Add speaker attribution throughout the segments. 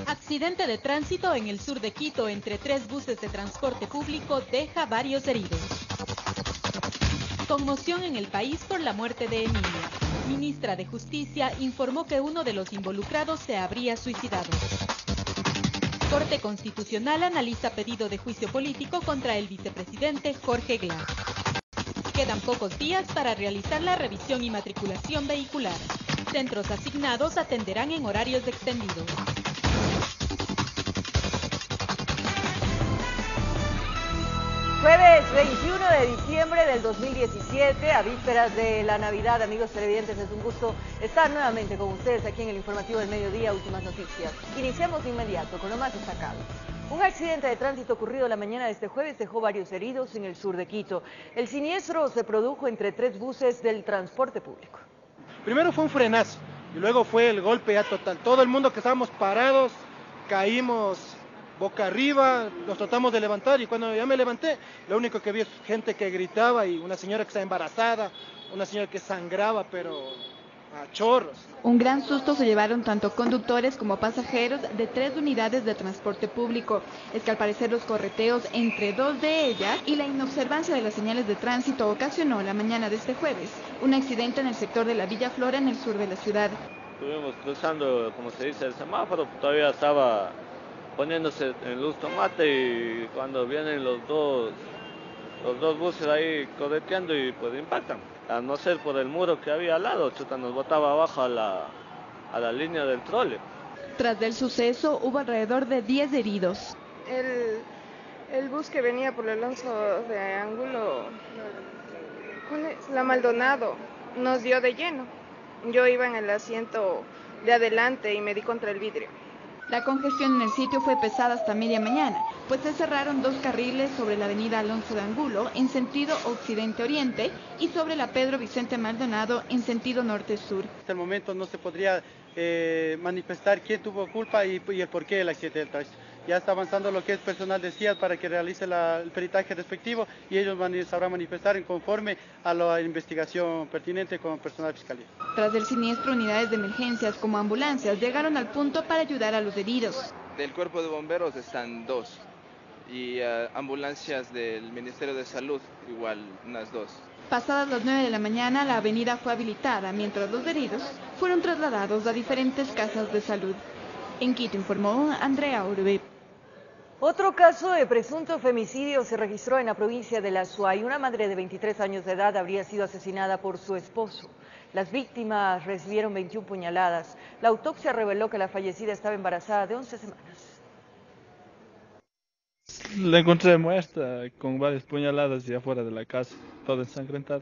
Speaker 1: Accidente de tránsito en el sur de Quito entre 3 buses de transporte público deja varios heridos. Conmoción en el país por la muerte de Emilia. Ministra de Justicia informó que uno de los involucrados se habría suicidado. Corte Constitucional analiza pedido de juicio político contra el vicepresidente Jorge Glass. Quedan pocos días para realizar la revisión y matriculación vehicular. Centros asignados atenderán en horarios extendidos.
Speaker 2: Jueves 21 de diciembre del 2017, a vísperas de la Navidad, amigos televidentes, es un gusto estar nuevamente con ustedes aquí en el informativo del mediodía, últimas noticias. Iniciamos de inmediato con lo más destacado. Un accidente de tránsito ocurrido la mañana de este jueves dejó varios heridos en el sur de Quito. El siniestro se produjo entre 3 buses del transporte público.
Speaker 3: Primero fue un frenazo y luego fue el golpe ya total. Todo el mundo que estábamos parados, caímos boca arriba, nos tratamos de levantar y cuando ya me levanté, lo único que vi es gente que gritaba y una señora que está embarazada, una señora que sangraba, pero a chorros.
Speaker 4: Un gran susto se llevaron tanto conductores como pasajeros de 3 unidades de transporte público. Es que al parecer los correteos entre 2 de ellas y la inobservancia de las señales de tránsito ocasionó la mañana de este jueves un accidente en el sector de la Villa Flora en el sur de la ciudad.
Speaker 5: Estuvimos cruzando, como se dice, el semáforo, todavía estaba poniéndose en luz tomate y cuando vienen los dos buses ahí correteando y pues impactan. A no ser por el muro que había al lado, chuta, nos botaba abajo a la línea del trole.
Speaker 4: Tras del suceso hubo alrededor de 10 heridos.
Speaker 6: El bus que venía por el Alonso de Angulo, ¿cuál es? La Maldonado, nos dio de lleno. Yo iba en el asiento de adelante y me di contra el vidrio.
Speaker 4: La congestión en el sitio fue pesada hasta media mañana, pues se cerraron 2 carriles sobre la avenida Alonso de Angulo en sentido occidente-oriente y sobre la Pedro Vicente Maldonado en sentido norte-sur.
Speaker 7: Hasta el momento no se podría manifestar quién tuvo culpa y el porqué del accidente del tránsito. Ya está avanzando lo que es personal de CIA para que realice el peritaje respectivo y ellos sabrán manifestar en conforme a la investigación pertinente con personal de fiscalía.
Speaker 4: Tras el siniestro, unidades de emergencias como ambulancias llegaron al punto para ayudar a los heridos.
Speaker 8: Del cuerpo de bomberos están 2 y ambulancias del Ministerio de Salud igual unas 2.
Speaker 4: Pasadas las 9 de la mañana la avenida fue habilitada mientras los heridos fueron trasladados a diferentes casas de salud. En Quito informó Andrea Urbe.
Speaker 2: Otro caso de presunto femicidio se registró en la provincia de La Suay. Una madre de 23 años de edad habría sido asesinada por su esposo. Las víctimas recibieron 21 puñaladas. La autopsia reveló que la fallecida estaba embarazada de 11 semanas.
Speaker 9: La encontré muerta con varias puñaladas y afuera de la casa, toda ensangrentada.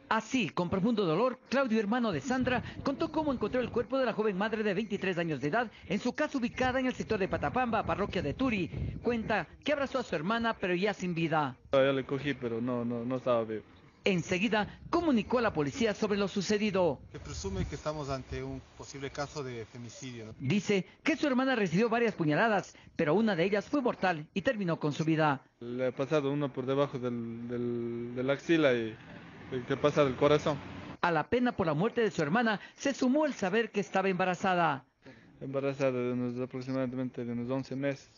Speaker 10: Así, con profundo dolor, Claudio, hermano de Sandra, contó cómo encontró el cuerpo de la joven madre de 23 años de edad en su casa ubicada en el sector de Patapamba, parroquia de Turi. Cuenta que abrazó a su hermana, pero ya sin vida.
Speaker 9: Yo le cogí, pero no estaba vivo.
Speaker 10: Enseguida, comunicó a la policía sobre lo sucedido.
Speaker 11: Se presume que estamos ante un posible caso de femicidio, ¿no?
Speaker 10: Dice que su hermana recibió varias puñaladas, pero una de ellas fue mortal y terminó con su vida.
Speaker 9: Le ha pasado uno por debajo de la axila y que pasa del corazón.
Speaker 10: A la pena por la muerte de su hermana se sumó el saber que estaba embarazada.
Speaker 9: Embarazada de aproximadamente de unos 11 meses.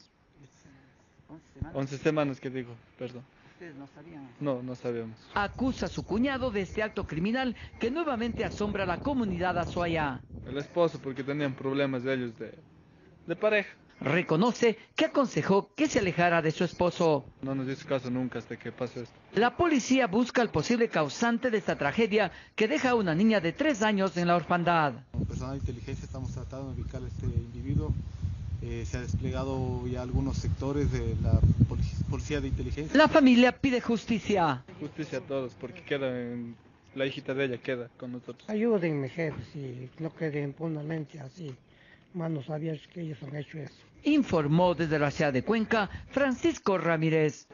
Speaker 9: 11 semanas que digo, perdón.
Speaker 10: ¿Ustedes no sabían?
Speaker 9: No sabíamos.
Speaker 10: Acusa a su cuñado de este acto criminal que nuevamente asombra a la comunidad azuaya.
Speaker 9: El esposo, porque tenían problemas de ellos de pareja.
Speaker 10: Reconoce que aconsejó que se alejara de su esposo.
Speaker 9: No nos hizo caso nunca hasta que pasó esto.
Speaker 10: La policía busca al posible causante de esta tragedia que deja a una niña de 3 años en la orfandad.
Speaker 11: Como personal de inteligencia estamos tratando de ubicar a este individuo. Se ha desplegado ya algunos sectores de la policía de inteligencia.
Speaker 10: La familia pide justicia.
Speaker 9: Justicia a todos, porque la hijita de ella queda con nosotros.
Speaker 12: Ayúdenme, jefe, si no quede impunamente así. Más no sabía que ellos han hecho eso.
Speaker 10: Informó desde la ciudad de Cuenca, Francisco Ramírez.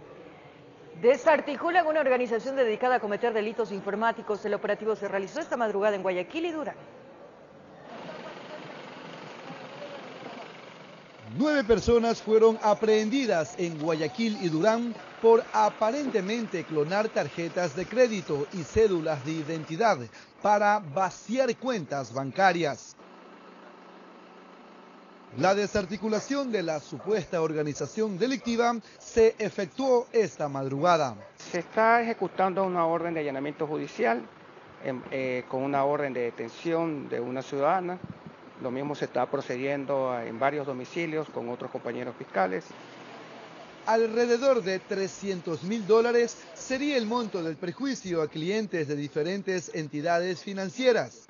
Speaker 2: Desarticulan una organización dedicada a cometer delitos informáticos. El operativo se realizó esta madrugada en Guayaquil y Durán.
Speaker 13: 9 personas fueron aprehendidas en Guayaquil y Durán por aparentemente clonar tarjetas de crédito y cédulas de identidad para vaciar cuentas bancarias. La desarticulación de la supuesta organización delictiva se efectuó esta madrugada.
Speaker 14: Se está ejecutando una orden de allanamiento judicial con una orden de detención de una ciudadana. Lo mismo se está procediendo en varios domicilios con otros compañeros fiscales.
Speaker 13: Alrededor de $300.000 sería el monto del perjuicio a clientes de diferentes entidades financieras.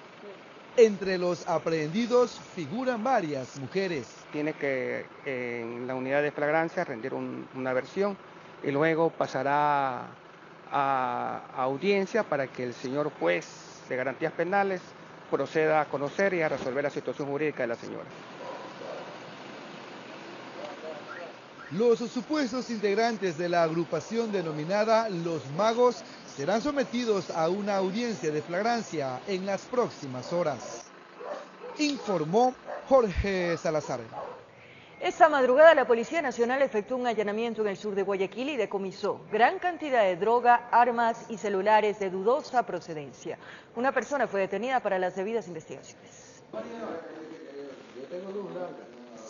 Speaker 13: Entre los aprehendidos figuran varias mujeres.
Speaker 14: Tiene que en la unidad de flagrancia rendir una versión y luego pasará a audiencia para que el señor juez de garantías penales proceda a conocer y a resolver la situación jurídica de la señora.
Speaker 13: Los supuestos integrantes de la agrupación denominada Los Magos serán sometidos a una audiencia de flagrancia en las próximas horas. Informó Jorge Salazar.
Speaker 2: Esta madrugada la Policía Nacional efectuó un allanamiento en el sur de Guayaquil y decomisó gran cantidad de droga, armas y celulares de dudosa procedencia. Una persona fue detenida para las debidas investigaciones.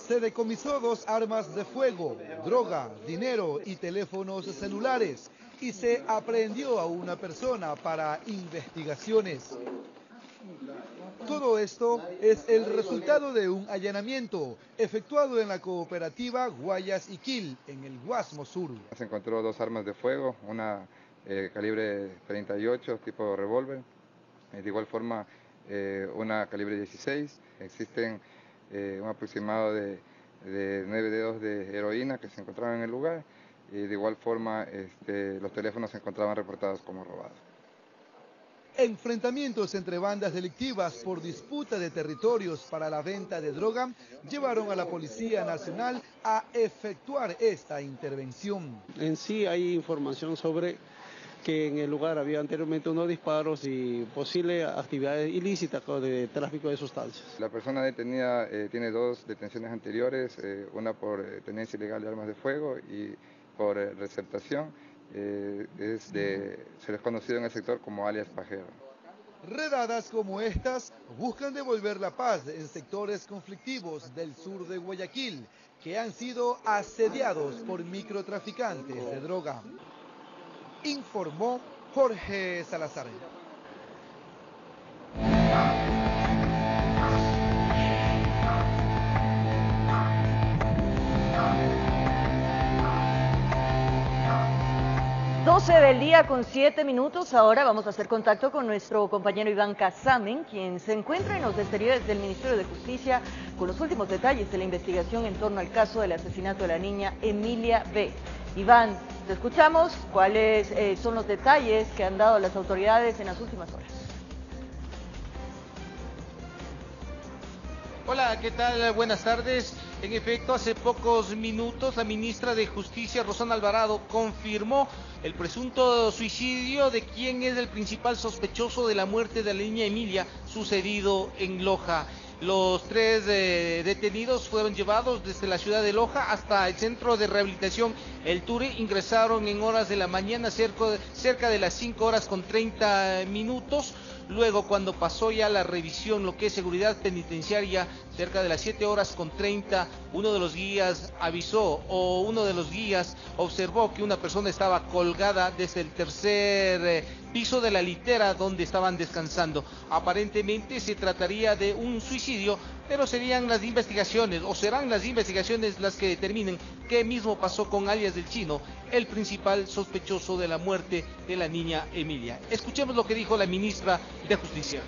Speaker 13: Se decomisó 2 armas de fuego, droga, dinero y teléfonos celulares y se aprehendió a una persona para investigaciones. Todo esto es el resultado de un allanamiento efectuado en la cooperativa Guayas y Quil, en el Guasmo Sur.
Speaker 15: Se encontró 2 armas de fuego, una calibre 38 tipo revólver, de igual forma una calibre 16. Existen un aproximado de 9 dedos de heroína que se encontraban en el lugar y de igual forma los teléfonos se encontraban reportados como robados.
Speaker 13: Enfrentamientos entre bandas delictivas por disputa de territorios para la venta de droga llevaron a la Policía Nacional a efectuar esta intervención.
Speaker 16: En sí hay información sobre que en el lugar había anteriormente unos disparos y posible actividades ilícitas de tráfico de sustancias.
Speaker 15: La persona detenida tiene 2 detenciones anteriores, una por tenencia ilegal de armas de fuego y por receptación. Se les conocido en el sector como alias Pajero.
Speaker 13: Redadas como estas buscan devolver la paz en sectores conflictivos del sur de Guayaquil que han sido asediados por microtraficantes de droga. Informó Jorge Salazar.
Speaker 2: Del día con 7 minutos. Ahora vamos a hacer contacto con nuestro compañero Iván Casamen, quien se encuentra en los exteriores del Ministerio de Justicia con los últimos detalles de la investigación en torno al caso del asesinato de la niña Emilia B. Iván, te escuchamos. ¿Cuáles son los detalles que han dado las autoridades en las últimas horas?
Speaker 17: Hola, ¿qué tal? Buenas tardes. En efecto, hace pocos minutos la ministra de Justicia, Rosana Alvarado, confirmó el presunto suicidio de quien es el principal sospechoso de la muerte de la niña Emilia, sucedido en Loja. Los 3 detenidos fueron llevados desde la ciudad de Loja hasta el centro de rehabilitación El Ture. Ingresaron en horas de la mañana, cerca de las 5 horas con 30 minutos. Luego, cuando pasó ya la revisión, lo que es seguridad penitenciaria, cerca de las 7 horas con 30, uno de los guías observó que una persona estaba colgada desde el tercer piso de la litera donde estaban descansando. Aparentemente se trataría de un suicidio, pero serán las investigaciones las que determinen qué mismo pasó con alias del Chino, el principal sospechoso de la muerte de la niña Emilia. Escuchemos lo que dijo la ministra de Justicia.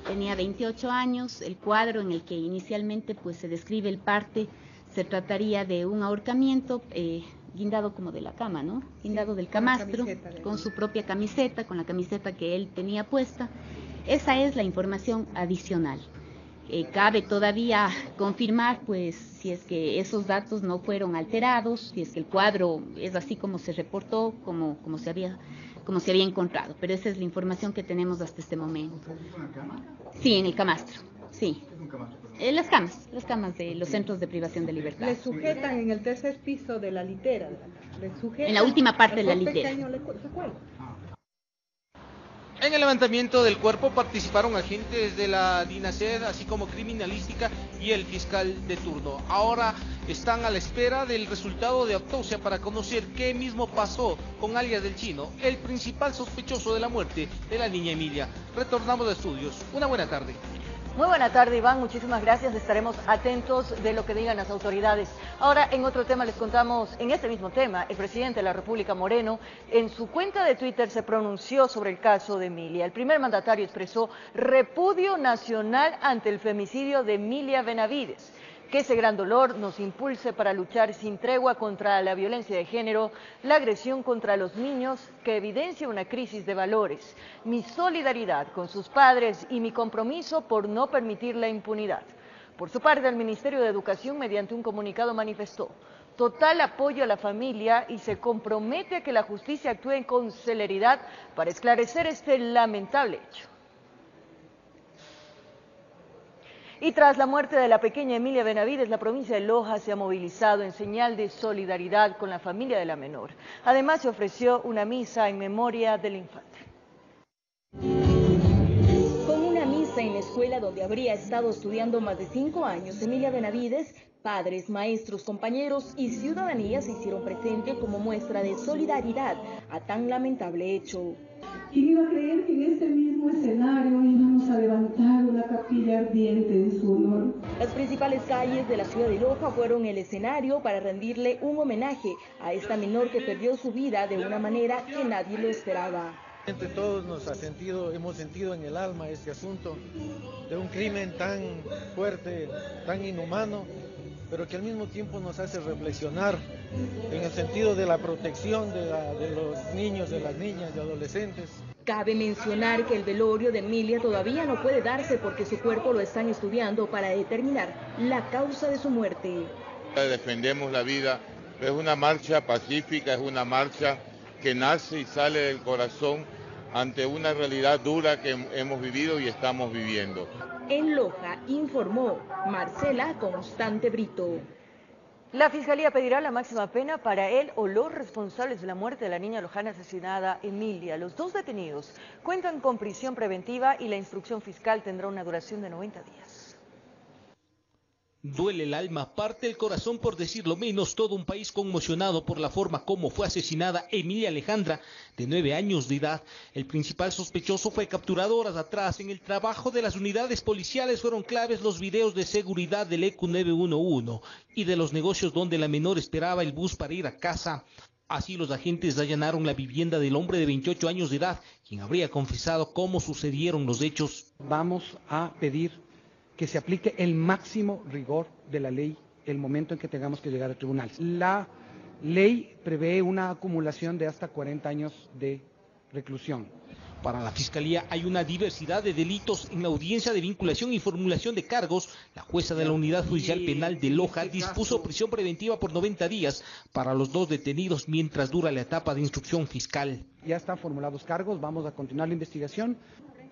Speaker 18: Tenía 28 años, el cuadro en el que inicialmente se describe el parte se trataría de un ahorcamiento guindado como de la cama, ¿no? Guindado del camastro, con su propia camiseta, con la camiseta que él tenía puesta. Esa es la información adicional. Cabe todavía confirmar, si es que esos datos no fueron alterados, si es que el cuadro es así como se reportó, como se había encontrado. Pero esa es la información que tenemos hasta este momento.
Speaker 19: ¿En la cama?
Speaker 18: Sí, en el camastro, sí.
Speaker 19: ¿Qué es un camastro?
Speaker 18: Las camas de los centros de privación de libertad.
Speaker 20: Le sujetan en el tercer piso de la litera.
Speaker 18: En la última parte de la litera.
Speaker 20: Pequeño le cuelga.
Speaker 17: En el levantamiento del cuerpo participaron agentes de la DINASED, así como criminalística y el fiscal de turno. Ahora están a la espera del resultado de autopsia para conocer qué mismo pasó con alias del Chino, el principal sospechoso de la muerte de la niña Emilia. Retornamos a estudios. Una buena tarde.
Speaker 2: Muy buena tarde, Iván. Muchísimas gracias. Estaremos atentos de lo que digan las autoridades. Ahora, en otro tema les contamos, en este mismo tema, el presidente de la República, Moreno, en su cuenta de Twitter se pronunció sobre el caso de Emilia. El primer mandatario expresó repudio nacional ante el femicidio de Emilia Benavides. Que ese gran dolor nos impulse para luchar sin tregua contra la violencia de género, la agresión contra los niños, que evidencia una crisis de valores, mi solidaridad con sus padres y mi compromiso por no permitir la impunidad. Por su parte, el Ministerio de Educación, mediante un comunicado, manifestó total apoyo a la familia y se compromete a que la justicia actúe con celeridad para esclarecer este lamentable hecho. Y tras la muerte de la pequeña Emilia Benavides, la provincia de Loja se ha movilizado en señal de solidaridad con la familia de la menor. Además, se ofreció una misa en memoria del infante.
Speaker 19: Con una misa en la escuela donde habría estado estudiando más de 5 años, Emilia Benavides, padres, maestros, compañeros y ciudadanía se hicieron presentes como muestra de solidaridad a tan lamentable hecho.
Speaker 21: ¿Quién iba a creer que en este mismo escenario íbamos a levantar una capilla ardiente en su honor?
Speaker 19: Las principales calles de la ciudad de Loja fueron el escenario para rendirle un homenaje a esta menor que perdió su vida de una manera que nadie lo esperaba.
Speaker 22: Entre todos hemos sentido en el alma este asunto de un crimen tan fuerte, tan inhumano, pero que al mismo tiempo nos hace reflexionar en el sentido de la protección de los niños, de las niñas, de adolescentes.
Speaker 19: Cabe mencionar que el velorio de Emilia todavía no puede darse porque su cuerpo lo están estudiando para determinar la causa de su muerte.
Speaker 23: Defendemos la vida, es una marcha pacífica, es una marcha que nace y sale del corazón ante una realidad dura que hemos vivido y estamos viviendo.
Speaker 19: En Loja, informó Marcela Constante Brito.
Speaker 2: La Fiscalía pedirá la máxima pena para él o los responsables de la muerte de la niña lojana asesinada Emilia. Los dos detenidos cuentan con prisión preventiva y la instrucción fiscal tendrá una duración de 90 días.
Speaker 17: Duele el alma, parte el corazón por decirlo menos, todo un país conmocionado por la forma como fue asesinada Emilia Alejandra, de 9 años de edad. El principal sospechoso fue capturado horas atrás. En el trabajo de las unidades policiales fueron claves los videos de seguridad del EQ 911 y de los negocios donde la menor esperaba el bus para ir a casa. Así los agentes allanaron la vivienda del hombre de 28 años de edad, quien habría confesado cómo sucedieron los hechos.
Speaker 24: Vamos a pedir que se aplique el máximo rigor de la ley el momento en que tengamos que llegar al tribunal. La ley prevé una acumulación de hasta 40 años de reclusión.
Speaker 17: Para la Fiscalía hay una diversidad de delitos. En la audiencia de vinculación y formulación de cargos, la jueza de la Unidad Judicial Penal de Loja dispuso prisión preventiva por 90 días para los dos detenidos mientras dura la etapa de instrucción fiscal.
Speaker 24: Ya están formulados cargos, vamos a continuar la investigación.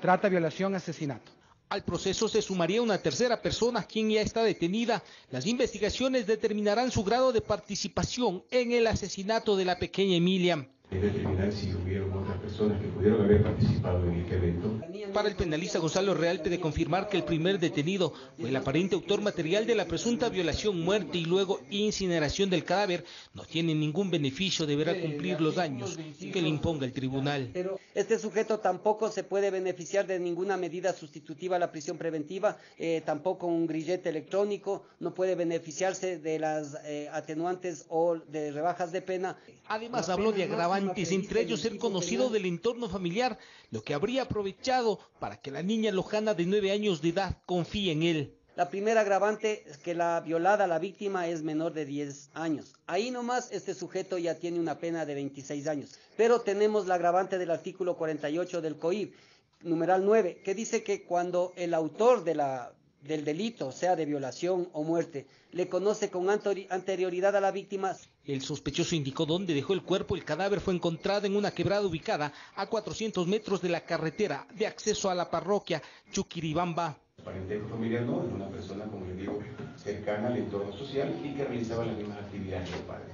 Speaker 24: Trata, violación, asesinato.
Speaker 17: Al proceso se sumaría una tercera persona, quien ya está detenida. Las investigaciones determinarán su grado de participación en el asesinato de la pequeña Emilia.
Speaker 25: Determinar si hubieron otras personas que pudieron haber participado en este evento.
Speaker 17: Para el penalista Gonzalo Realpe de confirmar que el primer detenido fue el aparente autor material de la presunta violación, muerte y luego incineración del cadáver, no tiene ningún beneficio, deberá cumplir los daños que le imponga el tribunal.
Speaker 26: Este sujeto tampoco se puede beneficiar de ninguna medida sustitutiva a la prisión preventiva, tampoco un grillete electrónico, no puede beneficiarse de las atenuantes o de rebajas de pena.
Speaker 17: Además habló de agravantes, entre ellos ser conocido del entorno familiar, lo que habría aprovechado para que la niña lojana de 9 años de edad confíe en él.
Speaker 26: La primera agravante es que la violada, la víctima, es menor de 10 años. Ahí nomás este sujeto ya tiene una pena de 26 años. Pero tenemos la agravante del artículo 48 del COIP, numeral 9, que dice que cuando el autor del delito, sea de violación o muerte, le conoce con anterioridad a la víctima.
Speaker 17: El sospechoso indicó dónde dejó el cuerpo. El cadáver fue encontrado en una quebrada ubicada a 400 metros de la carretera de acceso a la parroquia Chuquiribamba.
Speaker 25: Parentesco familiar no, es una persona, como les digo, cercana al entorno social y que realizaba las mismas actividades que el padre.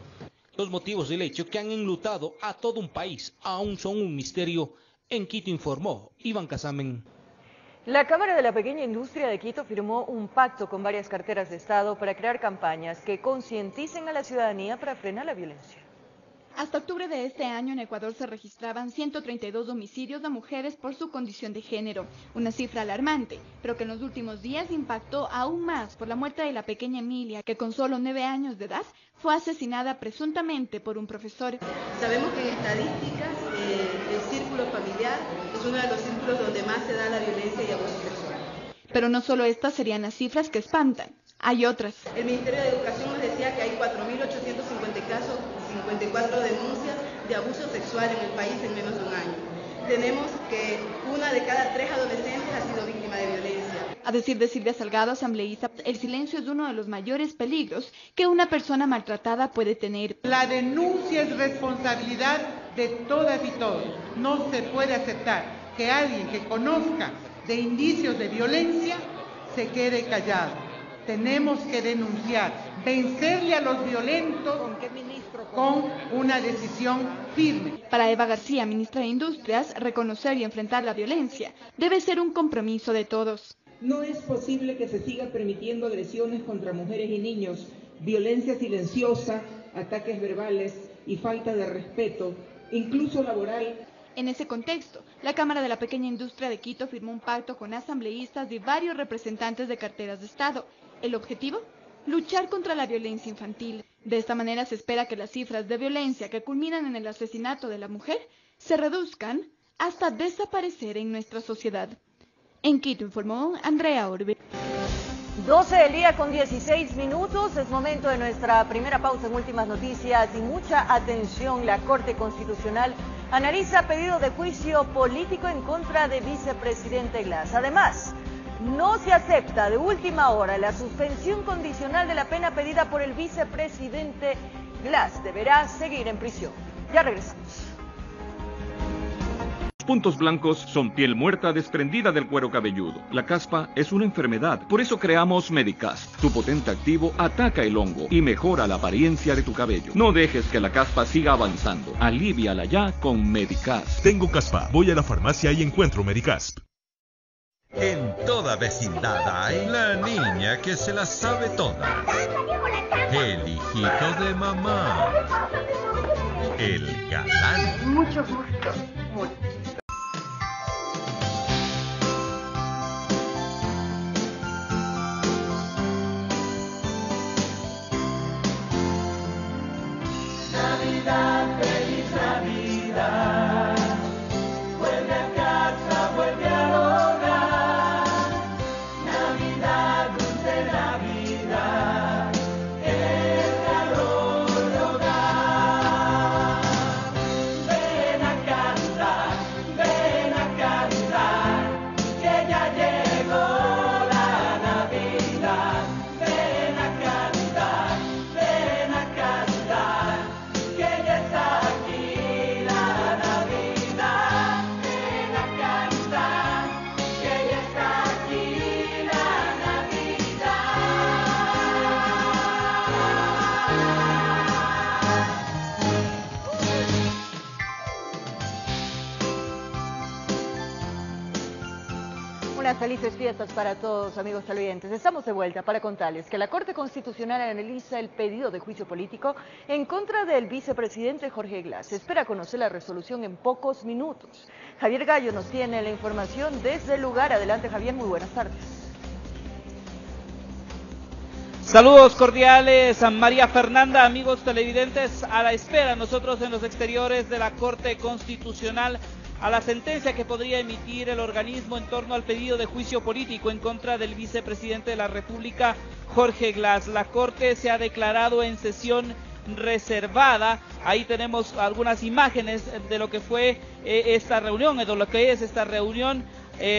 Speaker 17: Los motivos del hecho, que han enlutado a todo un país, aún son un misterio. En Quito informó Iván Casamen.
Speaker 2: La Cámara de la Pequeña Industria de Quito firmó un pacto con varias carteras de Estado para crear campañas que concienticen a la ciudadanía para frenar la violencia.
Speaker 4: Hasta octubre de este año en Ecuador se registraban 132 homicidios de mujeres por su condición de género, una cifra alarmante, pero que en los últimos días impactó aún más por la muerte de la pequeña Emilia, que con solo 9 años de edad fue asesinada presuntamente por un profesor.
Speaker 1: Sabemos que en estadísticas el círculo familiar es uno de los círculos donde más se da la violencia y abuso sexual.
Speaker 4: Pero no solo estas serían las cifras que espantan, hay otras.
Speaker 1: El Ministerio de Educación nos decía que hay 4.850 casos, 54 denuncias de abuso sexual en el país en menos de un año. Tenemos que 1 de cada 3 adolescentes ha sido víctima de violencia.
Speaker 4: A decir de Silvia Salgado, asambleísta, el silencio es uno de los mayores peligros que una persona maltratada puede tener.
Speaker 3: La denuncia es responsabilidad de todas y todos. No se puede aceptar que alguien que conozca de indicios de violencia se quede callado. Tenemos que denunciar, vencerle a los violentos con una decisión firme.
Speaker 4: Para Eva García, ministra de Industrias, reconocer y enfrentar la violencia debe ser un compromiso de todos.
Speaker 5: No es posible que se siga permitiendo agresiones contra mujeres y niños, violencia silenciosa, ataques verbales y falta de respeto, incluso laboral.
Speaker 4: En ese contexto, la Cámara de la Pequeña Industria de Quito firmó un pacto con asambleístas y varios representantes de carteras de Estado. ¿El objetivo? Luchar contra la violencia infantil. De esta manera se espera que las cifras de violencia que culminan en el asesinato de la mujer se reduzcan hasta desaparecer en nuestra sociedad. En Quito informó Andrea Orbe.
Speaker 2: 12 del día con 16 minutos, es momento de nuestra primera pausa en Últimas Noticias y mucha atención. La Corte Constitucional analiza pedido de juicio político en contra de vicepresidente Glass. Además, no se acepta de última hora la suspensión condicional de la pena pedida por el vicepresidente Glass. Deberá seguir en prisión. Ya regresamos.
Speaker 6: Los puntos blancos son piel muerta desprendida del cuero cabelludo. La caspa es una enfermedad, por eso creamos Medicasp. Tu potente activo ataca el hongo y mejora la apariencia de tu cabello. No dejes que la caspa siga avanzando. Alíviala ya con Medicasp.
Speaker 7: Tengo caspa, voy a la farmacia y encuentro Medicasp.
Speaker 8: En toda vecindad hay la niña que se la sabe toda. El hijito de mamá. El galán.
Speaker 2: Mucho gusto.
Speaker 27: Navidad, feliz Navidad. Vuelve a casa, vuelve al hogar. Navidad, dulce Navidad. El calor lo da. Ven a cantar, que ya llegó la Navidad. Ven a cantar, que ya está aquí la Navidad. Ven a cantar, que ya está aquí la Navidad.
Speaker 2: Unas felices fiestas para todos, amigos televidentes. Estamos de vuelta para contarles que la Corte Constitucional analiza el pedido de juicio político en contra del vicepresidente Jorge Glass. Se espera conocer la resolución en pocos minutos. Javier Gallo nos tiene la información desde el lugar. Adelante, Javier, muy buenas tardes.
Speaker 28: Saludos cordiales a María Fernanda, amigos televidentes, a la espera nosotros en los exteriores de la Corte Constitucional a la sentencia que podría emitir el organismo en torno al pedido de juicio político en contra del vicepresidente de la República, Jorge Glass. La Corte se ha declarado en sesión reservada. Ahí tenemos algunas imágenes de lo que fue esta reunión, de lo que es esta reunión.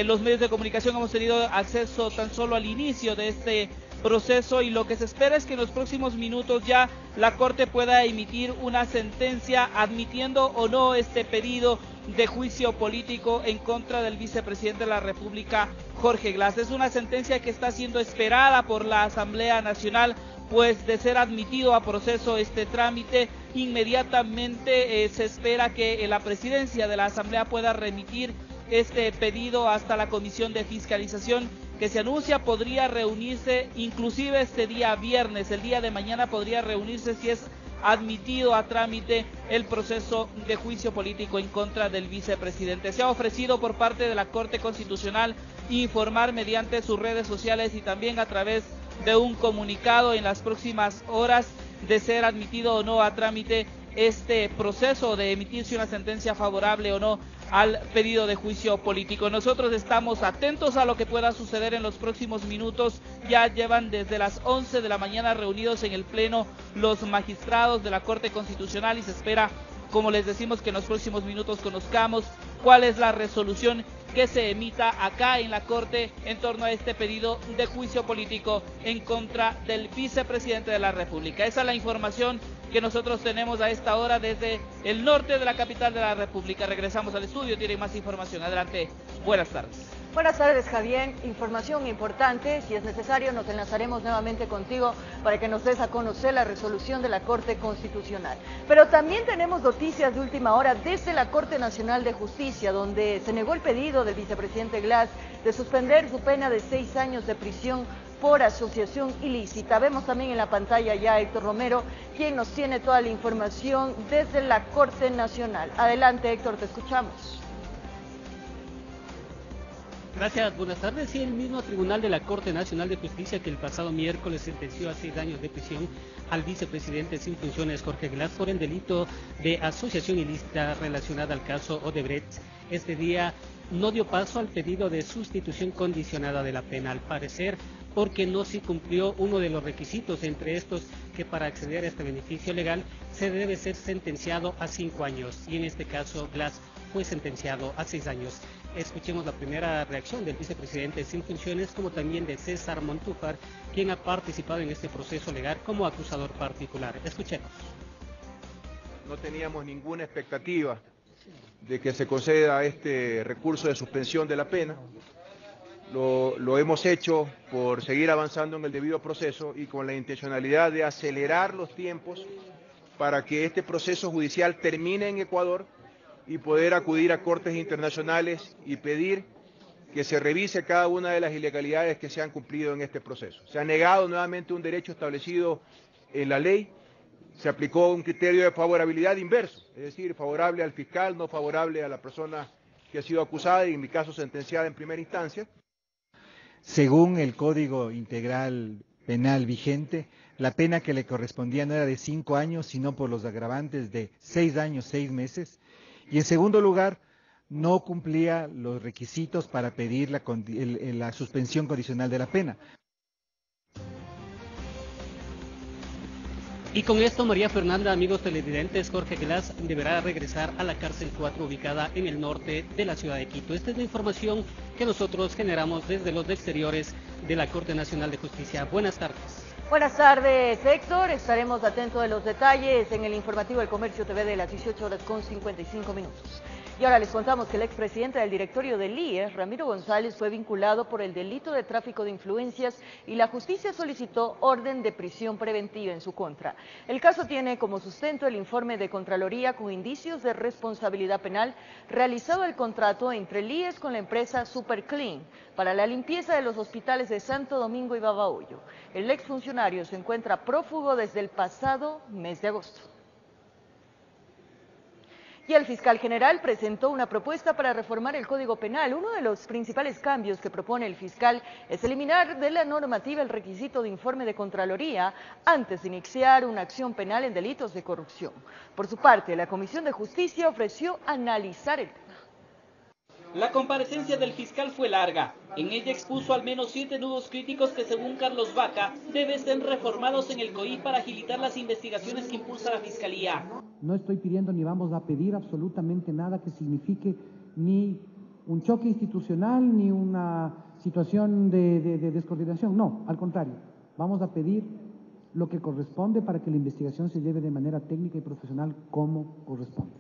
Speaker 28: Los medios de comunicación hemos tenido acceso tan solo al inicio de este proceso y lo que se espera es que en los próximos minutos ya la Corte pueda emitir una sentencia admitiendo o no este pedido de juicio político en contra del vicepresidente de la República, Jorge Glass. Es una sentencia que está siendo esperada por la Asamblea Nacional, pues de ser admitido a proceso este trámite, inmediatamente se espera que la presidencia de la Asamblea pueda remitir este pedido hasta la Comisión de Fiscalización, que se anuncia podría reunirse inclusive este día viernes. El día de mañana podría reunirse si es admitido a trámite el proceso de juicio político en contra del vicepresidente. Se ha ofrecido por parte de la Corte Constitucional informar mediante sus redes sociales y también a través de un comunicado en las próximas horas de ser admitido o no a trámite este proceso, de emitirse una sentencia favorable o no al pedido de juicio político. Nosotros estamos atentos a lo que pueda suceder en los próximos minutos. Ya llevan desde las 11 de la mañana reunidos en el Pleno los magistrados de la Corte Constitucional y se espera, como les decimos, que en los próximos minutos conozcamos cuál es la resolución que se emita acá en la Corte en torno a este pedido de juicio político en contra del vicepresidente de la República. Esa es la información que nosotros tenemos a esta hora desde el norte de la capital de la República. Regresamos al estudio, tienen más información. Adelante, buenas tardes.
Speaker 2: Buenas tardes, Javier. Información importante. Si es necesario, nos enlazaremos nuevamente contigo para que nos des a conocer la resolución de la Corte Constitucional. Pero también tenemos noticias de última hora desde la Corte Nacional de Justicia, donde se negó el pedido del vicepresidente Glass de suspender su pena de 6 años de prisión por asociación ilícita. Vemos también en la pantalla ya a Héctor Romero, quien nos tiene toda la información desde la Corte Nacional. Adelante, Héctor, te escuchamos.
Speaker 9: Gracias, buenas tardes. Sí, el mismo Tribunal de la Corte Nacional de Justicia que el pasado miércoles sentenció a 6 años de prisión al vicepresidente sin funciones Jorge Glass por el delito de asociación ilícita relacionada al caso Odebrecht. Este día no dio paso al pedido de sustitución condicionada de la pena, al parecer porque no se cumplió uno de los requisitos, entre estos que para acceder a este beneficio legal se debe ser sentenciado a 5 años y en este caso Glass fue sentenciado a 6 años. Escuchemos la primera reacción del vicepresidente sin funciones, como también de César Montúfar, quien ha participado en este proceso legal como acusador particular. Escuchemos.
Speaker 10: No teníamos ninguna expectativa de que se conceda este recurso de suspensión de la pena. Lo hemos hecho por seguir avanzando en el debido proceso y con la intencionalidad de acelerar los tiempos para que este proceso judicial termine en Ecuador y poder acudir a cortes internacionales y pedir que se revise cada una de las ilegalidades que se han cumplido en este proceso. Se ha negado nuevamente un derecho establecido en la ley, se aplicó un criterio de favorabilidad inverso, es decir, favorable al fiscal, no favorable a la persona que ha sido acusada y en mi caso sentenciada en primera instancia.
Speaker 11: Según el Código Integral Penal vigente, la pena que le correspondía no era de 5 años, sino por los agravantes de 6 años, 6 meses. Y en segundo lugar, no cumplía los requisitos para pedir la suspensión condicional de la pena.
Speaker 9: Y con esto, María Fernanda, amigos televidentes, Jorge Glass deberá regresar a la cárcel 4 ubicada en el norte de la ciudad de Quito. Esta es la información que nosotros generamos desde los exteriores de la Corte Nacional de Justicia. Buenas tardes.
Speaker 2: Buenas tardes, Héctor. Estaremos atentos de los detalles en el informativo del Comercio TV de las 18:55. Y ahora les contamos que el expresidente del directorio del IES, Ramiro González, fue vinculado por el delito de tráfico de influencias y la justicia solicitó orden de prisión preventiva en su contra. El caso tiene como sustento el informe de Contraloría con indicios de responsabilidad penal realizado el contrato entre el IES con la empresa Superclean para la limpieza de los hospitales de Santo Domingo y Babahoyo. El exfuncionario se encuentra prófugo desde el pasado mes de agosto. Y el fiscal general presentó una propuesta para reformar el Código Penal. Uno de los principales cambios que propone el fiscal es eliminar de la normativa el requisito de informe de Contraloría antes de iniciar una acción penal en delitos de corrupción. Por su parte, la Comisión de Justicia ofreció analizar el tema.
Speaker 28: La comparecencia del fiscal fue larga. En ella expuso al menos 7 nudos críticos que, según Carlos Vaca, deben ser reformados en el COI para agilitar las investigaciones que impulsa la Fiscalía.
Speaker 24: No estoy pidiendo ni vamos a pedir absolutamente nada que signifique ni un choque institucional ni una situación de descoordinación. No, al contrario, vamos a pedir lo que corresponde para que la investigación se lleve de manera técnica y profesional como corresponde.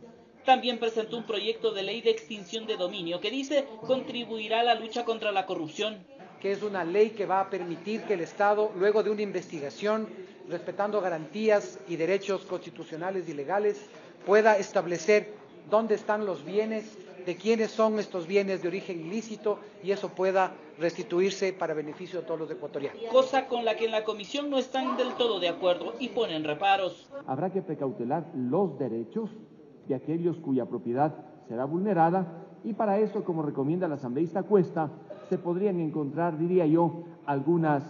Speaker 28: también presentó un proyecto de ley de extinción de dominio que dice contribuirá a la lucha contra la corrupción.
Speaker 24: Que es una ley que va a permitir que el Estado, luego de una investigación, respetando garantías y derechos constitucionales y legales, pueda establecer dónde están los bienes, de quiénes son estos bienes de origen ilícito, y eso pueda restituirse para beneficio de todos los ecuatorianos.
Speaker 28: Cosa con la que en la comisión no están del todo de acuerdo y ponen reparos.
Speaker 12: Habrá que precautelar los derechos de aquellos cuya propiedad será vulnerada, y para eso, como recomienda la asambleísta Cuesta, se podrían encontrar, diría yo, algunas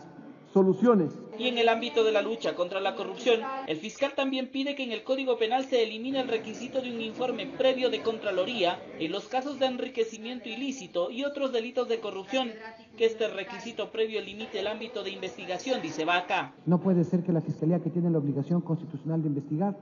Speaker 12: soluciones.
Speaker 28: Y en el ámbito de la lucha contra la corrupción, el fiscal también pide que en el Código Penal se elimine el requisito de un informe previo de Contraloría en los casos de enriquecimiento ilícito y otros delitos de corrupción, que este requisito previo limite el ámbito de investigación, dice Vaca.
Speaker 24: No puede ser que la Fiscalía, que tiene la obligación constitucional de investigar,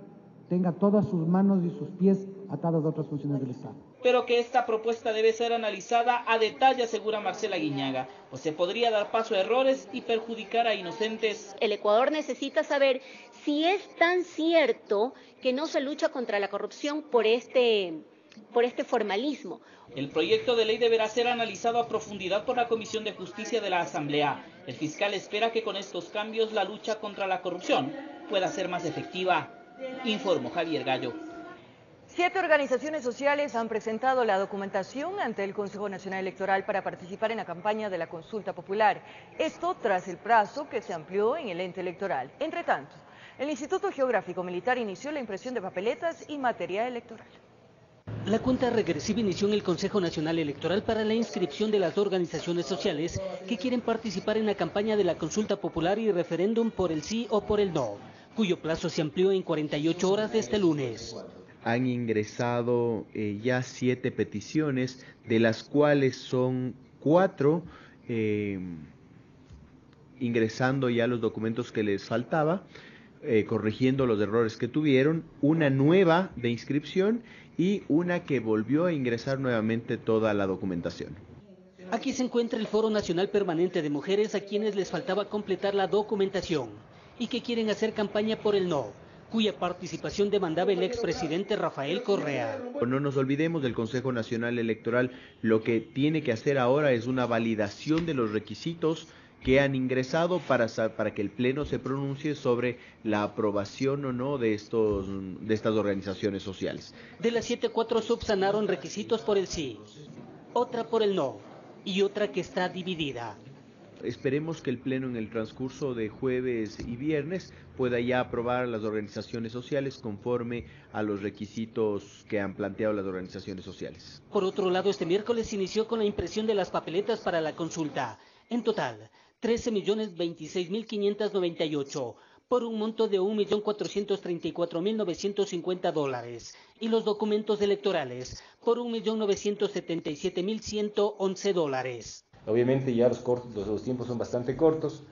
Speaker 24: tenga todas sus manos y sus pies atados a otras funciones del Estado.
Speaker 28: Pero que esta propuesta debe ser analizada a detalle, asegura Marcela Guiñaga, o se podría dar paso a errores y perjudicar a inocentes.
Speaker 13: El Ecuador necesita saber si es tan cierto que no se lucha contra la corrupción por este formalismo.
Speaker 28: El proyecto de ley deberá ser analizado a profundidad por la Comisión de Justicia de la Asamblea. El fiscal espera que con estos cambios la lucha contra la corrupción pueda ser más efectiva. Informó Javier Gallo.
Speaker 2: 7 organizaciones sociales han presentado la documentación ante el Consejo Nacional Electoral para participar en la campaña de la consulta popular. Esto tras el plazo que se amplió en el ente electoral. Entre tanto, el Instituto Geográfico Militar inició la impresión de papeletas y material electoral.
Speaker 9: La cuenta regresiva inició en el Consejo Nacional Electoral para la inscripción de las organizaciones sociales que quieren participar en la campaña de la consulta popular y referéndum por el sí o por el no, cuyo plazo se amplió en 48 horas de este lunes.
Speaker 14: Han ingresado ya 7 peticiones, de las cuales son 4 ingresando ya los documentos que les faltaba, corrigiendo los errores que tuvieron, una nueva de inscripción y una que volvió a ingresar nuevamente toda la documentación.
Speaker 9: Aquí se encuentra el Foro Nacional Permanente de Mujeres, a quienes les faltaba completar la documentación y que quieren hacer campaña por el no, cuya participación demandaba el expresidente Rafael Correa.
Speaker 14: No nos olvidemos del Consejo Nacional Electoral, lo que tiene que hacer ahora es una validación de los requisitos que han ingresado para que el Pleno se pronuncie sobre la aprobación o no de estas organizaciones sociales.
Speaker 9: De las 7, 4 subsanaron requisitos por el sí, otra por el no y otra que está dividida.
Speaker 14: Esperemos que el Pleno en el transcurso de jueves y viernes pueda ya aprobar las organizaciones sociales conforme a los requisitos que han planteado las organizaciones sociales.
Speaker 9: Por otro lado, este miércoles inició con la impresión de las papeletas para la consulta. En total, 13.026.598, por un monto de $1.434.950, y los documentos electorales por $1.977.111.
Speaker 25: Obviamente ya los tiempos son bastante cortos.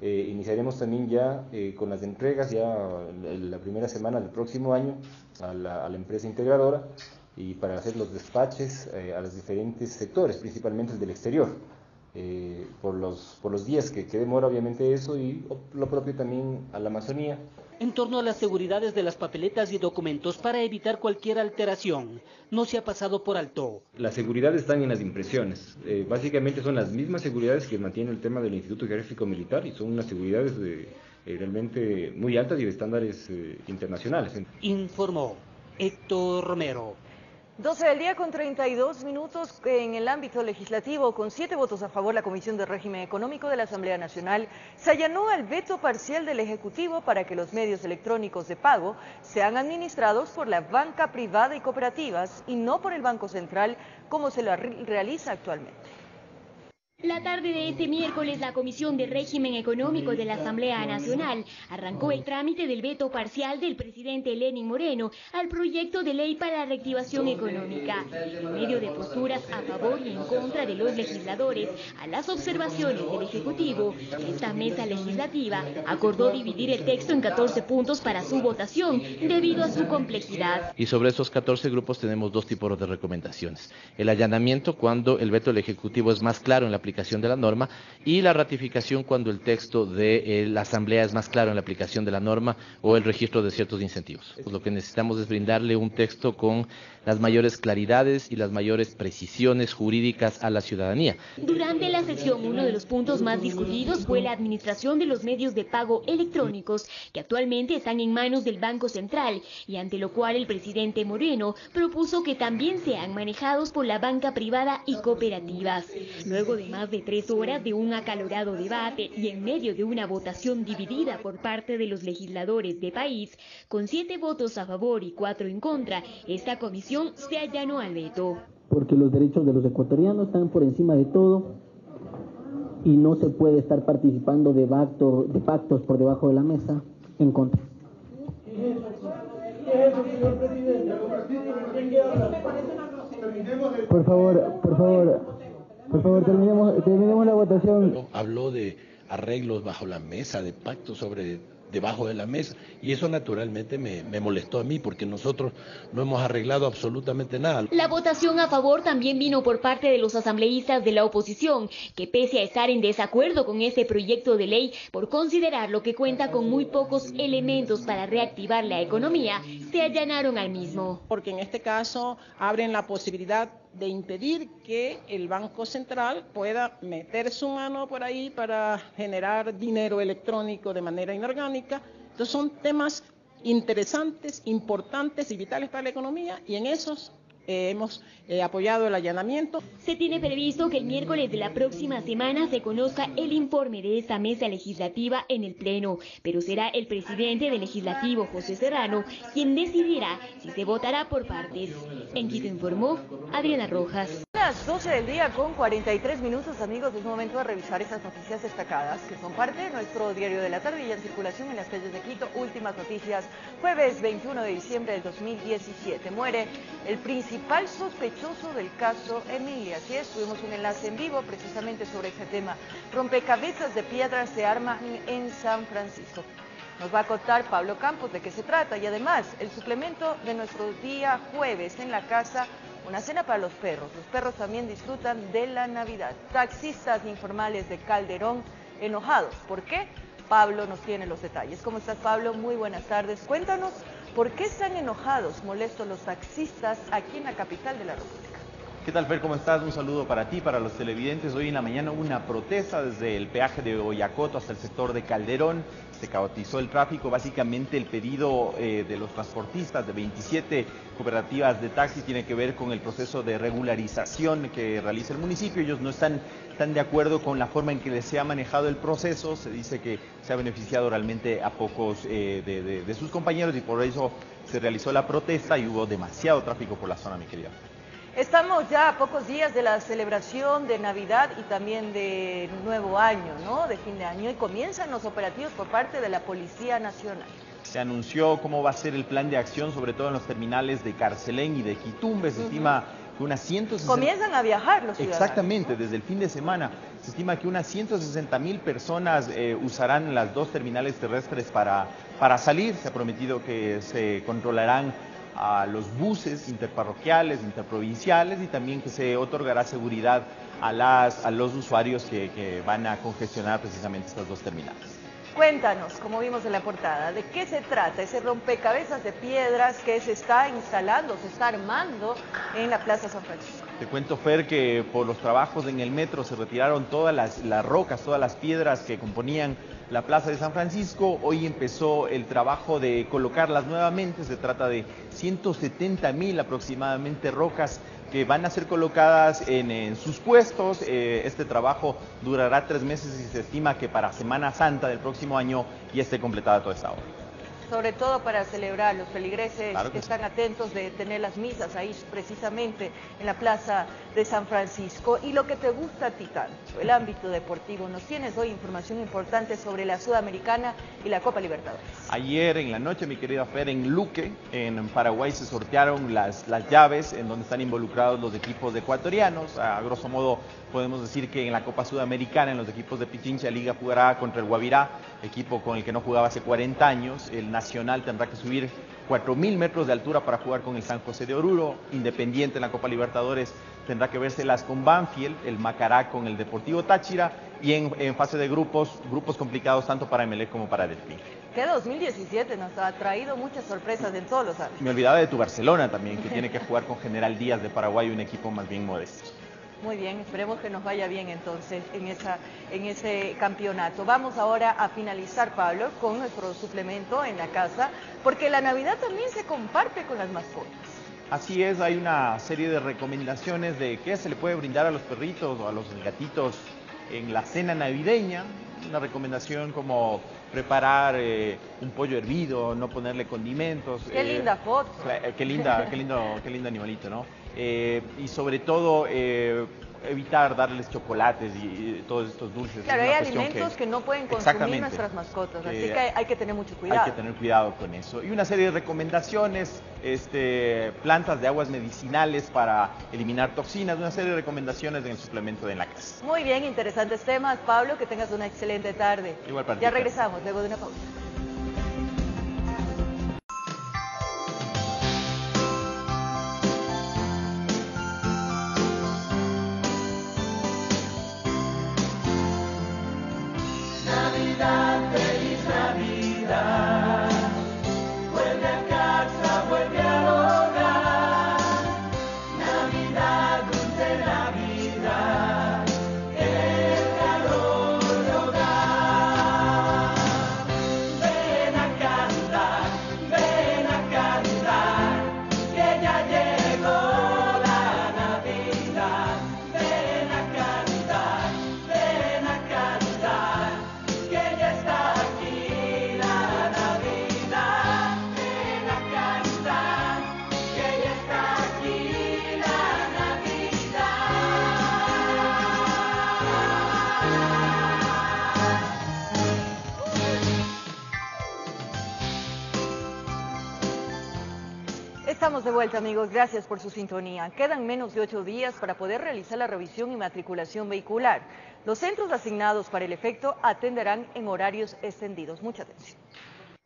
Speaker 25: Iniciaremos también ya con las entregas ya la primera semana del próximo año a la empresa integradora, y para hacer los despaches a los diferentes sectores, principalmente el del exterior. Por los días que demora obviamente eso, y lo propio también a la Amazonía.
Speaker 9: En torno a las seguridades de las papeletas y documentos para evitar cualquier alteración, no se ha pasado por alto.
Speaker 25: Las seguridades están en las impresiones. Básicamente son las mismas seguridades que mantiene el tema del Instituto Geográfico Militar, y son unas seguridades realmente muy altas y de estándares internacionales.
Speaker 9: Informó Héctor Romero.
Speaker 2: 12 del día con 32 minutos. En el ámbito legislativo, con 7 votos a favor, la Comisión de Régimen Económico de la Asamblea Nacional se allanó al veto parcial del Ejecutivo para que los medios electrónicos de pago sean administrados por la banca privada y cooperativas y no por el Banco Central, como se lo realiza actualmente.
Speaker 15: La tarde de este miércoles, la Comisión de Régimen Económico de la Asamblea Nacional arrancó el trámite del veto parcial del presidente Lenín Moreno al proyecto de ley para la reactivación económica. En medio de posturas a favor y en contra de los legisladores a las observaciones del Ejecutivo, esta mesa legislativa acordó dividir el texto en 14 puntos para su votación debido a su complejidad.
Speaker 16: Y sobre esos 14 grupos tenemos 2 tipos de recomendaciones. El allanamiento, cuando el veto del Ejecutivo es más claro en la aplicación de la norma, y la ratificación cuando el texto de la Asamblea es más claro en la aplicación de la norma o el registro de ciertos incentivos. Pues lo que necesitamos es brindarle un texto con las mayores claridades y las mayores precisiones jurídicas a la ciudadanía.
Speaker 15: Durante la sesión, uno de los puntos más discutidos fue la administración de los medios de pago electrónicos, que actualmente están en manos del Banco Central, y ante lo cual el presidente Moreno propuso que también sean manejados por la banca privada y cooperativas. Luego de más de 3 horas de un acalorado debate y en medio de una votación dividida por parte de los legisladores del país, con 7 votos a favor y 4 en contra, esta comisión se allanó al veto.
Speaker 18: Porque los derechos de los ecuatorianos están por encima de todo y no se puede estar participando de pactos por debajo de la mesa en contra. Por favor, terminemos la votación.
Speaker 19: Habló de arreglos bajo la mesa, de pactos debajo de la mesa, y eso naturalmente me molestó a mí, porque nosotros no hemos arreglado absolutamente nada.
Speaker 15: La votación a favor también vino por parte de los asambleístas de la oposición, que pese a estar en desacuerdo con este proyecto de ley por considerarlo que cuenta con muy pocos elementos para reactivar la economía, se allanaron al mismo.
Speaker 20: Porque en este caso abren la posibilidad de impedir que el Banco Central pueda meter su mano por ahí para generar dinero electrónico de manera inorgánica. Entonces son temas interesantes, importantes y vitales para la economía, y en esos hemos apoyado el allanamiento.
Speaker 15: Se tiene previsto que el miércoles de la próxima semana se conozca el informe de esta mesa legislativa en el Pleno, pero será el presidente del Legislativo, José Serrano, quien decidirá si se votará por partes. En Quito informó Adriana Rojas.
Speaker 2: Las 12 del día con 43 minutos, amigos, es momento de revisar estas noticias destacadas que son parte de nuestro diario de la tarde y en circulación en las calles de Quito. Últimas noticias, jueves 21 de diciembre del 2017. Muere el principal sospechoso del caso Emilia. Así es, tuvimos un enlace en vivo precisamente sobre este tema. Rompecabezas de piedras se arman en San Francisco. Nos va a contar Pablo Campos de qué se trata, y además el suplemento de nuestro día jueves en la casa, una cena para los perros. Los perros también disfrutan de la Navidad. Taxistas informales de Calderón enojados. ¿Por qué? Pablo nos tiene los detalles. ¿Cómo estás, Pablo? Muy buenas tardes. Cuéntanos, ¿por qué están enojados, molestos los taxistas aquí en la capital de la República?
Speaker 21: ¿Qué tal, Fer? ¿Cómo estás? Un saludo para ti, para los televidentes. Hoy en la mañana hubo una protesta desde el peaje de Oyacoto hasta el sector de Calderón. Se caotizó el tráfico. Básicamente el pedido de los transportistas de 27 cooperativas de taxis tiene que ver con el proceso de regularización que realiza el municipio. Ellos no están de acuerdo con la forma en que se ha manejado el proceso. Se dice que se ha beneficiado realmente a pocos de sus compañeros, y por eso se realizó la protesta y hubo demasiado tráfico por la zona, mi querida.
Speaker 2: Estamos ya a pocos días de la celebración de Navidad y también de Nuevo Año, ¿no? De fin de año, y comienzan los operativos por parte de la Policía Nacional.
Speaker 21: Se anunció cómo va a ser el plan de acción, sobre todo en los terminales de Carcelén y de Quitumbe. Se estima que unas 160...
Speaker 2: Comienzan a viajar los ciudadanos.
Speaker 21: Exactamente, desde el fin de semana. Se estima que unas 160,000 personas usarán las 2 terminales terrestres para salir. Se ha prometido que se controlarán a los buses interparroquiales, interprovinciales, y también que se otorgará seguridad a los usuarios que van a congestionar precisamente estas 2 terminales.
Speaker 2: Cuéntanos, como vimos en la portada, ¿de qué se trata ese rompecabezas de piedras que se está instalando, se está armando en la Plaza San Francisco?
Speaker 21: Te cuento, Fer, que por los trabajos en el metro se retiraron todas las rocas, todas las piedras que componían la Plaza de San Francisco. Hoy empezó el trabajo de colocarlas nuevamente. Se trata de 170,000 aproximadamente rocas que van a ser colocadas en sus puestos. Este trabajo durará 3 meses y se estima que para Semana Santa del próximo año ya esté completada toda esta obra.
Speaker 2: Sobre todo para celebrar, los feligreses claro que están atentos de tener las misas ahí precisamente en la Plaza de San Francisco. Y lo que te gusta a ti tanto, el ámbito deportivo. Nos tienes hoy información importante sobre la Sudamericana y la Copa Libertadores.
Speaker 21: Ayer en la noche, mi querida Fer, en Luque, en Paraguay, se sortearon las llaves en donde están involucrados los equipos ecuatorianos. A grosso modo podemos decir que en la Copa Sudamericana, en los equipos de Pichincha, Liga jugará contra el Guavirá, equipo con el que no jugaba hace 40 años. El Nacional tendrá que subir 4.000 metros de altura para jugar con el San José de Oruro. Independiente en la Copa Libertadores tendrá que verselas con Banfield, el Macará con el Deportivo Táchira, y en fase de grupos complicados tanto para Emelec como para Delfín.
Speaker 2: Que 2017 nos ha traído muchas sorpresas en todos los ámbitos.
Speaker 21: Me olvidaba de tu Barcelona también, que tiene que jugar con General Díaz de Paraguay, un equipo más bien modesto.
Speaker 2: Muy bien, esperemos que nos vaya bien entonces en ese campeonato. Vamos ahora a finalizar, Pablo, con nuestro suplemento en la casa, porque la Navidad también se comparte con las mascotas.
Speaker 21: Así es, hay una serie de recomendaciones de qué se le puede brindar a los perritos o a los gatitos en la cena navideña. Una recomendación como preparar un pollo hervido, no ponerle condimentos.
Speaker 2: Qué linda foto.
Speaker 21: Qué lindo animalito, ¿no? Y sobre todo evitar darles chocolates y todos estos dulces.
Speaker 2: Claro, hay alimentos que no pueden consumir nuestras mascotas, así que hay que tener mucho cuidado.
Speaker 21: Hay que tener cuidado con eso. Y una serie de recomendaciones, plantas de aguas medicinales para eliminar toxinas, una serie de recomendaciones en el suplemento de En la Casa.
Speaker 2: Muy bien, interesantes temas, Pablo, que tengas una excelente tarde.
Speaker 21: Igual para ti.
Speaker 2: Ya regresamos luego de una pausa.
Speaker 27: Navidad, feliz Navidad, vuelve a casa, vuelve al hogar. Navidad, dulce Navidad, el calor del hogar. Ven a cantar, que ya llegó la Navidad. Ven a cantar, que ya está aquí la Navidad. Ven a cantar, que ya está aquí la
Speaker 2: Estamos de vuelta, amigos. Gracias por su sintonía. Quedan menos de 8 días para poder realizar la revisión y matriculación vehicular. Los centros asignados para el efecto atenderán en horarios extendidos. Mucha atención.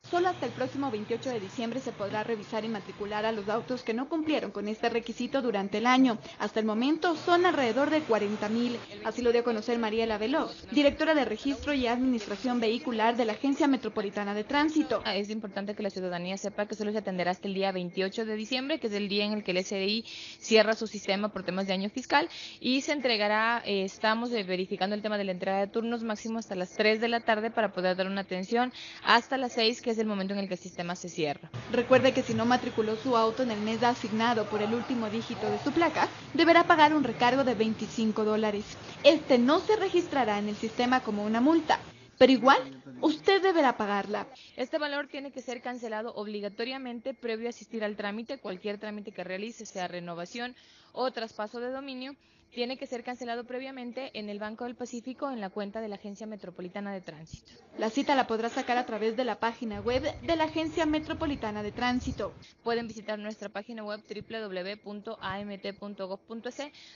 Speaker 1: Solo hasta el próximo 28 de diciembre se podrá revisar y matricular a los autos que no cumplieron con este requisito durante el año. Hasta el momento son alrededor de 40.000. Así lo dio a conocer Mariela Veloz, directora de Registro y Administración Vehicular de la Agencia Metropolitana de Tránsito.
Speaker 3: Es importante que la ciudadanía sepa que solo se atenderá hasta el día 28 de diciembre, que es el día en el que el SDI cierra su sistema por temas de año fiscal, y se entregará, estamos verificando el tema de la entrega de turnos máximo hasta las 3 de la tarde para poder dar una atención hasta las 6, que es el momento en el que el sistema se cierra.
Speaker 1: Recuerde que si no matriculó su auto en el mes asignado por el último dígito de su placa, deberá pagar un recargo de $25. Este no se registrará en el sistema como una multa, pero igual usted deberá pagarla.
Speaker 3: Este valor tiene que ser cancelado obligatoriamente previo a asistir al trámite. Cualquier trámite que realice, sea renovación o traspaso de dominio, tiene que ser cancelado previamente en el Banco del Pacífico en la cuenta de la Agencia Metropolitana de Tránsito.
Speaker 1: La cita la podrá sacar a través de la página web de la Agencia Metropolitana de Tránsito.
Speaker 3: Pueden visitar nuestra página web www.amt.gov.es,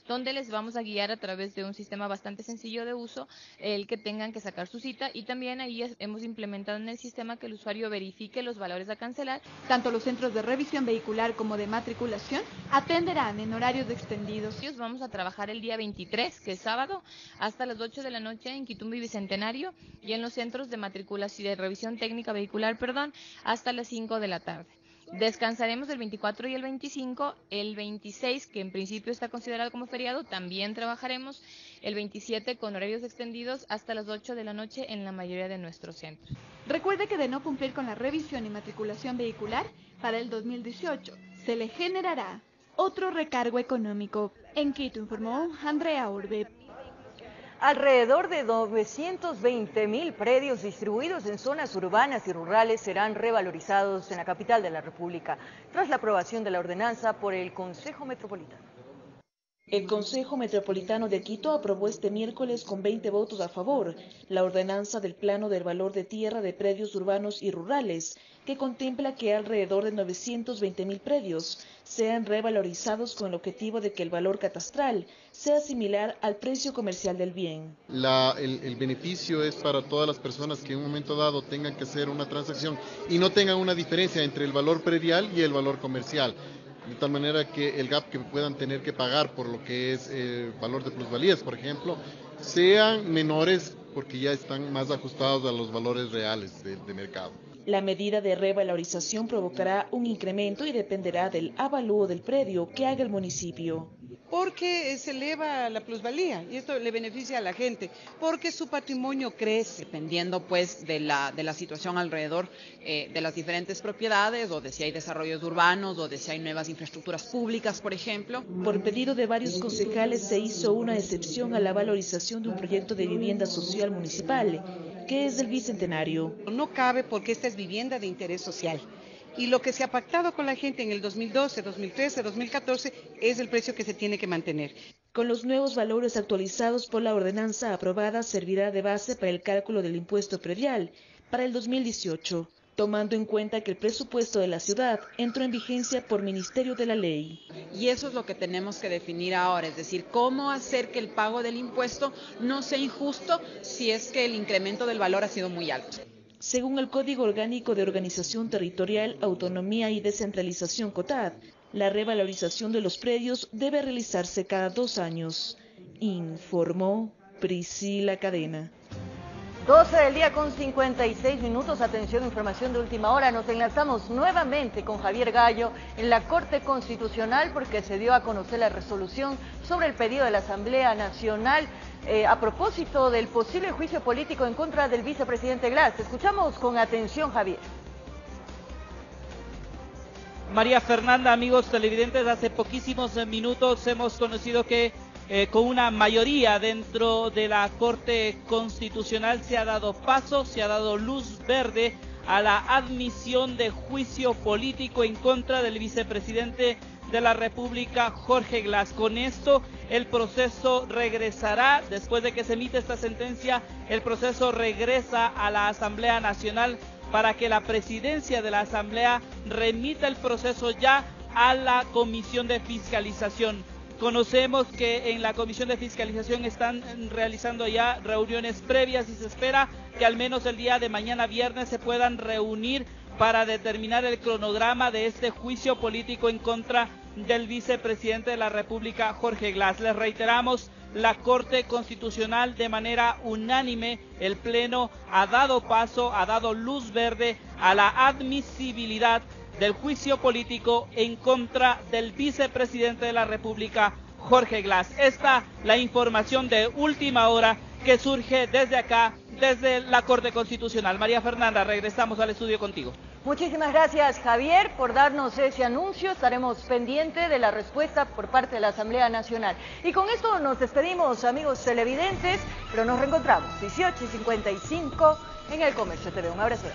Speaker 3: donde les vamos a guiar a través de un sistema bastante sencillo de uso, el que tengan que sacar su cita, y también ahí hemos implementado en el sistema que el usuario verifique los valores a cancelar.
Speaker 1: Tanto los centros de revisión vehicular como de matriculación atenderán en horarios extendidos.
Speaker 3: Vamos a trabajar el día 23, que es sábado, hasta las 8 de la noche en Quitumbe y Bicentenario, y en los centros de matriculación, de revisión técnica vehicular, hasta las 5 de la tarde. Descansaremos el 24 y el 25, el 26, que en principio está considerado como feriado, también trabajaremos, el 27 con horarios extendidos hasta las 8 de la noche en la mayoría de nuestros centros.
Speaker 1: Recuerde que de no cumplir con la revisión y matriculación vehicular, para el 2018 se le generará otro recargo económico. En Quito informó Andrea Urbe.
Speaker 2: Alrededor de 920.000 predios distribuidos en zonas urbanas y rurales serán revalorizados en la capital de la República, tras la aprobación de la ordenanza por el Consejo Metropolitano.
Speaker 4: El Consejo Metropolitano de Quito aprobó este miércoles con 20 votos a favor la ordenanza del Plano del Valor de Tierra de Predios Urbanos y Rurales, que contempla que alrededor de 920.000 predios sean revalorizados con el objetivo de que el valor catastral sea similar al precio comercial del bien.
Speaker 5: El beneficio es para todas las personas que en un momento dado tengan que hacer una transacción y no tengan una diferencia entre el valor predial y el valor comercial, de tal manera que el gap que puedan tener que pagar por lo que es valor de plusvalías, por ejemplo, sean menores porque ya están más ajustados a los valores reales de mercado.
Speaker 4: La medida de revalorización provocará un incremento y dependerá del avalúo del predio que haga el municipio.
Speaker 6: Porque se eleva la plusvalía y esto le beneficia a la gente, porque su patrimonio crece.
Speaker 7: Dependiendo pues de la situación alrededor de las diferentes propiedades, o de si hay desarrollos urbanos, o de si hay nuevas infraestructuras públicas, por ejemplo.
Speaker 4: Por pedido de varios concejales se hizo una excepción a la valorización de un proyecto de vivienda social municipal, que es del Bicentenario.
Speaker 6: No cabe porque esta es vivienda de interés social. Y lo que se ha pactado con la gente en el 2012, 2013, 2014 es el precio que se tiene que mantener.
Speaker 4: Con los nuevos valores actualizados por la ordenanza aprobada servirá de base para el cálculo del impuesto predial para el 2018, tomando en cuenta que el presupuesto de la ciudad entró en vigencia por Ministerio de la Ley.
Speaker 7: Y eso es lo que tenemos que definir ahora, es decir, cómo hacer que el pago del impuesto no sea injusto si es que el incremento del valor ha sido muy alto.
Speaker 4: Según el Código Orgánico de Organización Territorial, Autonomía y Descentralización COTAD, la revalorización de los predios debe realizarse cada 2 años, informó Priscila Cadena.
Speaker 2: 12 del día con 56 minutos, atención, información de última hora. Nos enlazamos nuevamente con Javier Gallo en la Corte Constitucional porque se dio a conocer la resolución sobre el pedido de la Asamblea Nacional a propósito del posible juicio político en contra del vicepresidente Glass. Escuchamos con atención, Javier.
Speaker 28: María Fernanda, amigos televidentes, hace poquísimos minutos hemos conocido que con una mayoría dentro de la Corte Constitucional se ha dado paso, se ha dado luz verde a la admisión de juicio político en contra del vicepresidente de la República, Jorge Glass. Con esto el proceso regresará, después de que se emite esta sentencia, el proceso regresa a la Asamblea Nacional para que la presidencia de la Asamblea remita el proceso ya a la Comisión de Fiscalización. Conocemos que en la Comisión de Fiscalización están realizando ya reuniones previas y se espera que al menos el día de mañana viernes se puedan reunir para determinar el cronograma de este juicio político en contra del vicepresidente de la República, Jorge Glass. Les reiteramos, la Corte Constitucional de manera unánime, el Pleno ha dado paso, ha dado luz verde a la admisibilidad del juicio político en contra del vicepresidente de la República, Jorge Glass. Esta la información de última hora que surge desde acá, desde la Corte Constitucional. María Fernanda, regresamos al estudio contigo.
Speaker 2: Muchísimas gracias, Javier, por darnos ese anuncio. Estaremos pendientes de la respuesta por parte de la Asamblea Nacional. Y con esto nos despedimos, amigos televidentes, pero nos reencontramos 18:55 en El Comercio TV. Un abrazo.